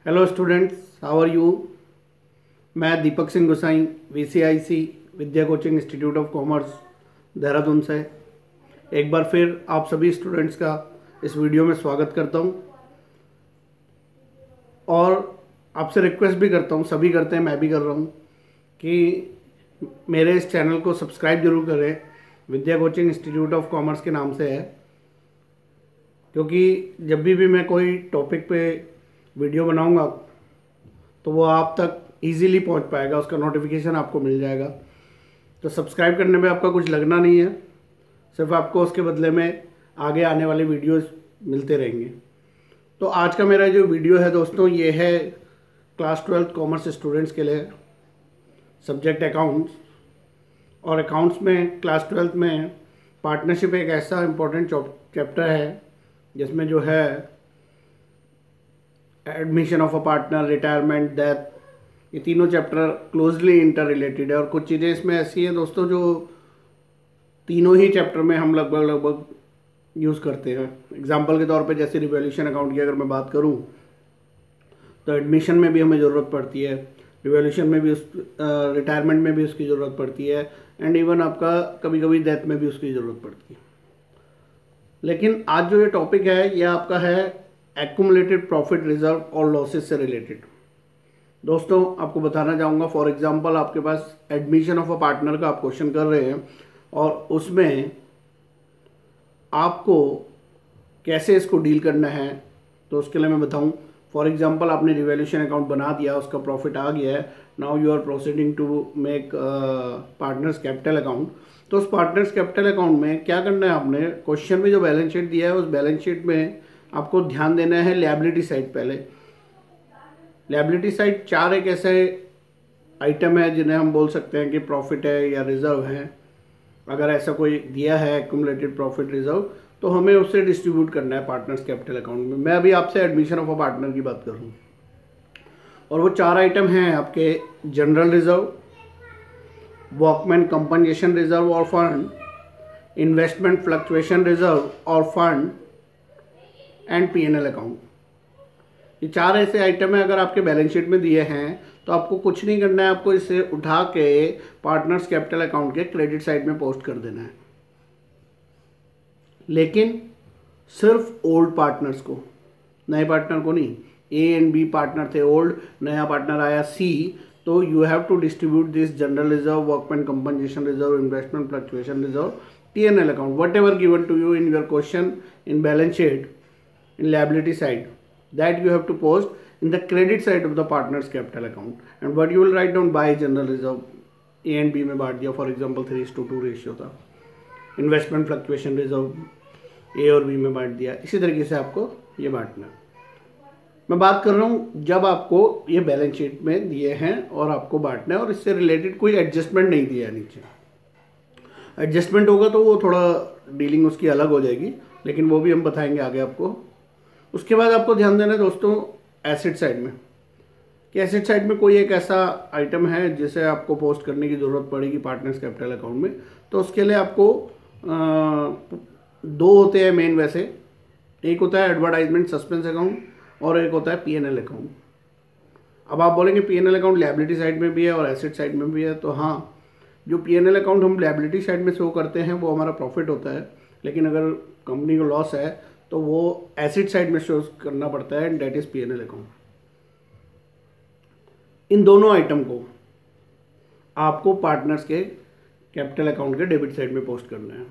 Hello students, how are you. मैं Deepak Singh Gusai VCIC Vidya coaching institute of commerce Dehradun से एक बार फिर आप सभी स्टूडेंट्स का इस वीडियो में स्वागत करता हूं और आपसे रिक्वेस्ट भी करता हूं, सभी करते हैं, मैं भी कर रहा हूं कि मेरे इस चैनल को सब्सक्राइब जरूर करें। Vidya coaching institute of commerce के नाम से है, क्योंकि जब भी मैं कोई टॉपिक पे वीडियो बनाऊंगा तो वो आप तक इजीली पहुंच पाएगा, उसका नोटिफिकेशन आपको मिल जाएगा। तो सब्सक्राइब करने में आपका कुछ लगना नहीं है, सिर्फ आपको उसके बदले में आगे आने वाले वीडियोस मिलते रहेंगे। तो आज का मेरा जो वीडियो है दोस्तों, ये है क्लास 12 कॉमर्स स्टूडेंट्स के लिए, सब्जेक्ट अकाउंट्स। और अकाउंट्स में क्लास 12 में पार्टनरशिप एक ऐसा इम्पोर्टेंट चैप्टर है जिसमें जो है admission of a partner, retirement, death, ये तीनों चैप्टर क्लोजली इंटर रिलेटेड है। और कुछ चीज़ें इसमें ऐसी हैं दोस्तों जो तीनों ही चैप्टर में हम लगभग यूज़ करते हैं। एग्जांपल के तौर पे जैसे रिवैल्यूएशन अकाउंट की अगर मैं बात करूं तो एडमिशन में भी हमें ज़रूरत पड़ती है, रिवैल्यूएशन में भी, रिटायरमेंट में भी उसकी ज़रूरत पड़ती है, एंड इवन आपका कभी कभी डेथ में भी उसकी ज़रूरत पड़ती है। लेकिन आज जो ये टॉपिक है ये आपका है एक्यूमुलेटेड प्रॉफिट रिजर्व और लॉसेस से रिलेटेड। दोस्तों आपको बताना चाहूँगा, फॉर एग्जांपल आपके पास एडमिशन ऑफ अ पार्टनर का आप क्वेश्चन कर रहे हैं और उसमें आपको कैसे इसको डील करना है, तो उसके लिए मैं बताऊँ। फॉर एग्जांपल आपने रिवैल्यूएशन अकाउंट बना दिया, उसका प्रॉफिट आ गया है, now you are proceeding to make partners capital account. तो उस पार्टनर्स कैपिटल अकाउंट में क्या करना है, आपने क्वेश्चन में जो बैलेंस शीट दिया है उस बैलेंस शीट में आपको ध्यान देना है लायबिलिटी साइड। पहले लायबिलिटी साइड चार एक ऐसे आइटम है जिन्हें हम बोल सकते हैं कि प्रॉफिट है या रिजर्व है। अगर ऐसा कोई दिया है एक्यूमुलेटेड प्रॉफिट रिजर्व, तो हमें उससे डिस्ट्रीब्यूट करना है पार्टनर्स कैपिटल अकाउंट में। मैं अभी आपसे एडमिशन ऑफ अ पार्टनर की बात कर रहा हूँ और वो चार आइटम हैं आपके: general reserve, workman compensation reserve और फंड, इन्वेस्टमेंट फ्लक्चुएशन रिजर्व और फंड, एंड P&L अकाउंट। ये चार ऐसे आइटम है, अगर आपके बैलेंस शीट में दिए हैं तो आपको कुछ नहीं करना है, आपको इसे उठा के पार्टनर्स कैपिटल अकाउंट के क्रेडिट साइड में पोस्ट कर देना है। लेकिन सिर्फ ओल्ड पार्टनर्स को, नए पार्टनर को नहीं। A एंड B पार्टनर थे ओल्ड, नया पार्टनर आया C, तो you have to distribute this general reserve, workman compensation reserve, investment fluctuation reserve, P&L account, whatever given to you in your question in balance sheet in liability side, that you have to post in the credit side of the partners capital account. And what you will write down, by general reserve A and B में बांट दिया, for example 3:2 ratio था। Investment fluctuation reserve A और B में बांट दिया। इसी तरीके से आपको ये बांटना है। मैं बात कर रहा हूँ जब आपको ये बैलेंस शीट में दिए हैं और आपको बांटना है और इससे रिलेटेड कोई एडजस्टमेंट नहीं दिया है नीचे। एडजस्टमेंट होगा तो वो थोड़ा डीलिंग उसकी अलग हो जाएगी, लेकिन वो भी हम बताएंगे आगे आपको। उसके बाद आपको ध्यान देना है दोस्तों एसेट साइड में, कि एसेट साइड में कोई एक ऐसा आइटम है जिसे आपको पोस्ट करने की ज़रूरत पड़ेगी पार्टनर्स कैपिटल अकाउंट में। तो उसके लिए आपको दो होते हैं मेन वैसे, एक होता है एडवर्टाइजमेंट सस्पेंस अकाउंट और एक होता है P&L अकाउंट। अब आप बोलेंगे P&L अकाउंट लायबिलिटी साइड में भी है और एसेट साइड में भी है, तो हाँ, जो P&L अकाउंट हम लायबिलिटी साइड में शो करते हैं वो हमारा प्रॉफिट होता है, लेकिन अगर कंपनी को लॉस है तो वो एसेट साइड में शो करना पड़ता है, and that is P&L account. इन दोनों आइटम को आपको पार्टनर्स के कैपिटल अकाउंट के डेबिट साइड में पोस्ट करना है।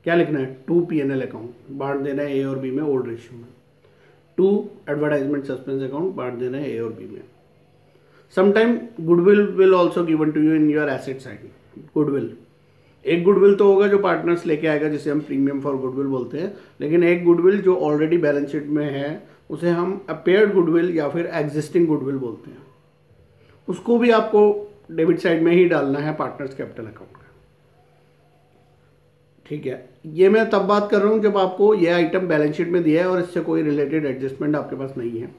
क्या लिखना है? टू P&L अकाउंट, बांट देना है A और B में ओल्ड रेशियो में। टू एडवर्टाइजमेंट सस्पेंस अकाउंट, बांट देना है A और B में। Sometime goodwill will also given to you in your asset side. Goodwill, एक गुडविल तो होगा जो पार्टनर्स लेके आएगा, जिसे हम प्रीमियम फॉर गुडविल बोलते हैं, लेकिन एक गुडविल जो ऑलरेडी बैलेंस शीट में है उसे हम अपेयर्ड गुडविल या फिर एग्जिस्टिंग गुडविल बोलते हैं। उसको भी आपको डेबिट साइड में ही डालना है पार्टनर्स कैपिटल अकाउंट का। ठीक है, ये मैं तब बात कर रहा हूँ जब आपको ये आइटम बैलेंस शीट में दिया है और इससे कोई रिलेटेड एडजस्टमेंट आपके पास नहीं है।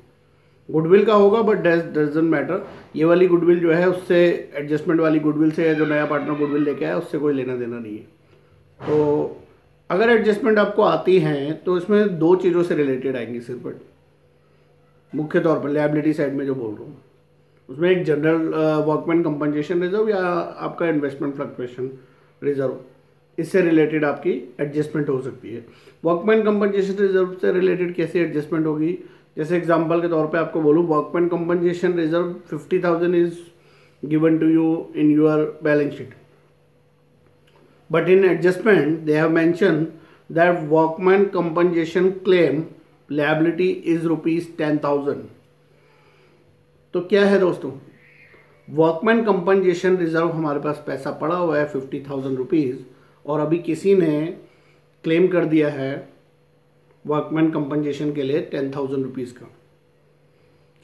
गुडविल का होगा बट डजंट मैटर। ये वाली गुडविल जो है उससे, एडजस्टमेंट वाली गुडविल से, जो नया पार्टनर गुडविल लेके आया उससे कोई लेना देना नहीं है। तो अगर एडजस्टमेंट आपको आती हैं तो इसमें दो चीज़ों से रिलेटेड आएंगी सिर्फ। मुख्य तौर पर लायबिलिटी साइड में जो बोल रहा हूँ उसमें एक जनरल वर्कमैन कंपनसेशन रिजर्व या आपका इन्वेस्टमेंट फ्लक्चुएशन रिजर्व, इससे रिलेटेड आपकी एडजस्टमेंट हो सकती है। वर्कमैन कंपनसेशन रिजर्व से रिलेटेड कैसे एडजस्टमेंट होगी, जैसे एग्जांपल के तौर पे आपको बोलूँ workman compensation reserve 50,000 is given to you in your balance sheet, but in adjustment they have mentioned that workman compensation claim liability is ₹10,000। तो क्या है दोस्तों, वर्कमैन कंपनसेशन रिजर्व हमारे पास पैसा पड़ा हुआ है 50,000 रुपीज़, और अभी किसी ने क्लेम कर दिया है वर्कमैन कंपनसेशन के लिए 10,000 रुपीज़ का,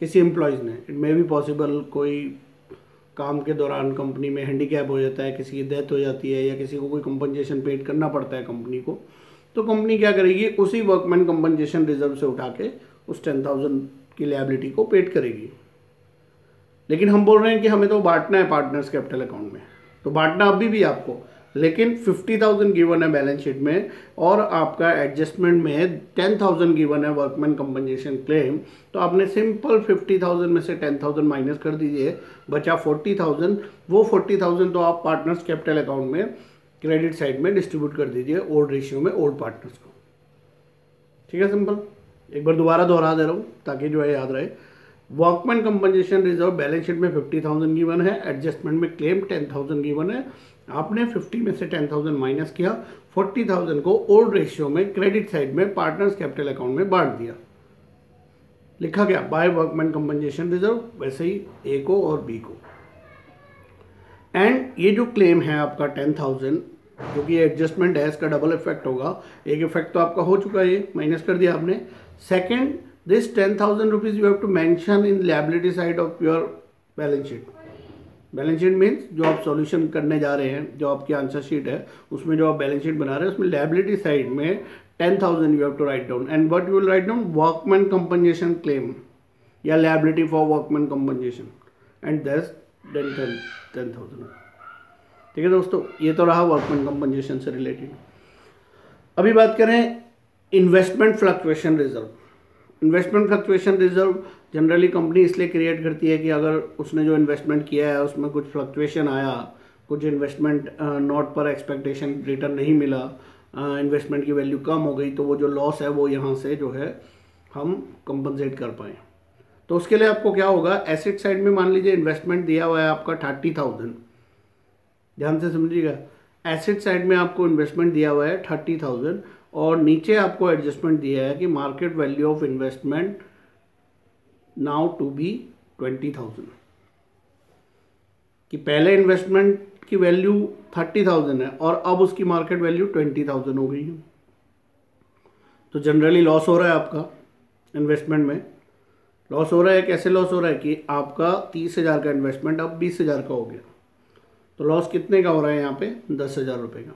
किसी एम्प्लॉयज़ ने। इट मे बी पॉसिबल कोई काम के दौरान कंपनी में हैंडीकैप हो जाता है, किसी की डेथ हो जाती है, या किसी को कोई कंपनसेशन पेड करना पड़ता है कंपनी को, तो कंपनी क्या करेगी, उसी वर्कमैन कंपनसेशन रिजर्व से उठा के उस 10,000 की लायबिलिटी को पेड करेगी। लेकिन हम बोल रहे हैं कि हमें तो बांटना है पार्टनर्स कैपिटल अकाउंट में, तो बांटना अभी भी आपको, लेकिन 50,000 गिवन है बैलेंस शीट में और आपका एडजस्टमेंट में 10,000 गिवन है वर्कमैन कंपनसेशन क्लेम, तो आपने सिंपल 50,000 में से 10,000 माइनस कर दीजिए, बचा 40,000। वो 40,000 तो आप पार्टनर्स कैपिटल अकाउंट में क्रेडिट साइड में डिस्ट्रीब्यूट कर दीजिए ओल्ड रेशियो में ओल्ड पार्टनर्स को। ठीक है, सिंपल। एक बार दोबारा दोहरा दे रहा हूँ ताकि जो है याद रहे। Workman compensation reserve balance sheet में 50,000 गिवन है, एडजस्टमेंट में क्लेम 10,000 गिवन है, आपने 50 में से 10,000 माइनस किया, 40,000 को ओल्ड रेशियो में क्रेडिट साइड में पार्टनर्स कैपिटल अकाउंट में बांट दिया। लिखा गया बाय वर्कमैन कंपनसेशन रिजर्व, वैसे ही ए को और बी को। एंड ये जो क्लेम है आपका 10,000, जो कि एडजस्टमेंट है, इसका डबल इफेक्ट होगा। एक इफेक्ट तो आपका हो चुका है, ये माइनस कर दिया आपने। Second, this 10,000 rupees you have to mention in liability side of your balance sheet. Balance sheet means जो आप सॉल्यूशन करने जा रहे हैं, जो आपकी आंसर शीट है उसमें जो आप बैलेंस शीट बना रहे हैं, उसमें लायबिलिटी साइड में 10,000 you have to write down. And what you will write down, workman compensation claim या liability for workman compensation, and that's 10,000। ठीक है दोस्तों, ये तो रहा वर्कमैन कंपनसेशन से रिलेटेड। अभी बात करें investment fluctuation reserve. Investment fluctuation reserve generally company इसलिए क्रिएट करती है कि अगर उसने जो इन्वेस्टमेंट किया है उसमें कुछ फ्लक्चुएशन आया, कुछ इन्वेस्टमेंट नॉट पर एक्सपेक्टेशन रिटर्न नहीं मिला, इन्वेस्टमेंट की वैल्यू कम हो गई, तो वो जो लॉस है वो यहाँ से जो है हम कंपनसेट कर पाएँ। तो उसके लिए आपको क्या होगा, एसेट साइड में मान लीजिए इन्वेस्टमेंट दिया हुआ है आपका 30,000, ध्यान से समझिएगा। एसेट साइड में आपको इन्वेस्टमेंट दिया हुआ है 30,000 और नीचे आपको एडजस्टमेंट दिया है कि market value of investment now to be 20,000, कि पहले इन्वेस्टमेंट की वैल्यू 30,000 है और अब उसकी मार्केट वैल्यू 20,000 हो गई है। तो जनरली लॉस हो रहा है आपका इन्वेस्टमेंट में, लॉस हो रहा है। कैसे लॉस हो रहा है कि आपका 30,000 का इन्वेस्टमेंट अब 20,000 का हो गया, तो लॉस कितने का हो रहा है यहाँ पे, 10,000 रुपये का।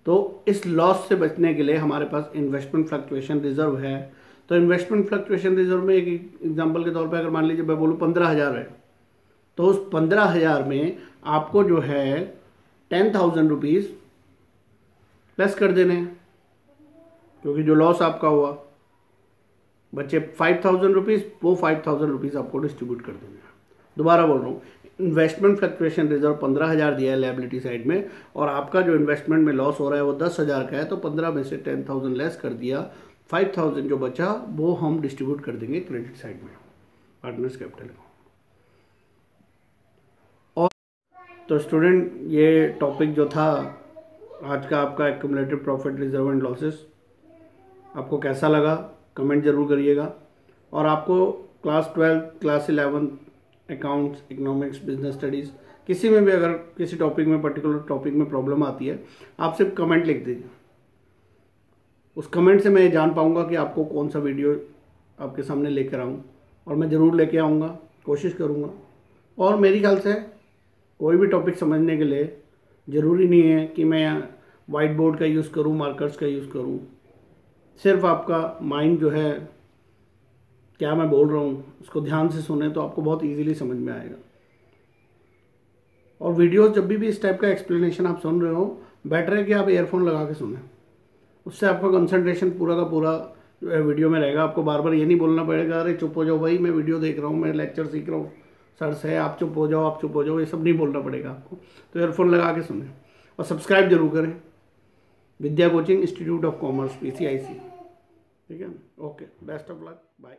तो इस लॉस से बचने के लिए हमारे पास इन्वेस्टमेंट फ्लक्चुएशन रिजर्व है। तो इन्वेस्टमेंट फ्लक्चुएशन रिजर्व में एक एग्जांपल के तौर पे अगर मान लीजिए मैं बोलूँ 15,000 है, तो उस 15,000 में आपको जो है 10,000 रुपीज़ प्लस कर देने हैं, क्योंकि जो लॉस आपका हुआ बच्चे 5,000 रुपीज़, वो 5,000 रुपीज़ आपको डिस्ट्रीब्यूट कर देने हैं। दोबारा बोल रहा हूँ, इन्वेस्टमेंट फ्लक्चुएशन रिजर्व 15,000 दिया है लायबिलिटी साइड में, और आपका जो इन्वेस्टमेंट में लॉस हो रहा है वो 10,000 का है, तो 15 में से 10,000 लेस कर दिया, 5,000 जो बचा वो हम डिस्ट्रीब्यूट कर देंगे क्रेडिट साइड में पार्टनर्स कैपिटल को। और तो स्टूडेंट, ये टॉपिक जो था आज का आपका accumulated profit reserve and losses, आपको कैसा लगा कमेंट जरूर करिएगा। और आपको class 12, class 11 accounts, economics, business studies, किसी में भी अगर किसी टॉपिक में, पर्टिकुलर टॉपिक में प्रॉब्लम आती है, आप सिर्फ कमेंट लिख दीजिए। उस कमेंट से मैं ये जान पाऊँगा कि आपको कौन सा वीडियो आपके सामने लेकर आऊँ, और मैं ज़रूर लेके आऊँगा, कोशिश करूँगा। और मेरी ख्याल से कोई भी टॉपिक समझने के लिए ज़रूरी नहीं है कि मैं वाइट बोर्ड का यूज़ करूँ, मार्कर्स का यूज़ करूँ। सिर्फ आपका माइंड जो है, क्या मैं बोल रहा हूँ उसको ध्यान से सुने तो आपको बहुत इजीली समझ में आएगा। और वीडियोस जब भी इस टाइप का एक्सप्लेनेशन आप सुन रहे हो, बेटर है कि आप ईयरफोन लगा के सुने, उससे आपका कंसंट्रेशन पूरा का पूरा वीडियो में रहेगा। आपको बार बार ये नहीं बोलना पड़ेगा अरे चुप हो जाओ भाई, मैं वीडियो देख रहा हूँ, मैं लेक्चर सीख रहा हूँ, सर से आप चुप हो जाओ, आप चुप हो जाओ, ये सब नहीं बोलना पड़ेगा आपको। तो ईयरफोन लगा के सुने और सब्सक्राइब जरूर करें Vidya coaching institute of commerce PCIC। ठीक है, okay, best of luck, bye.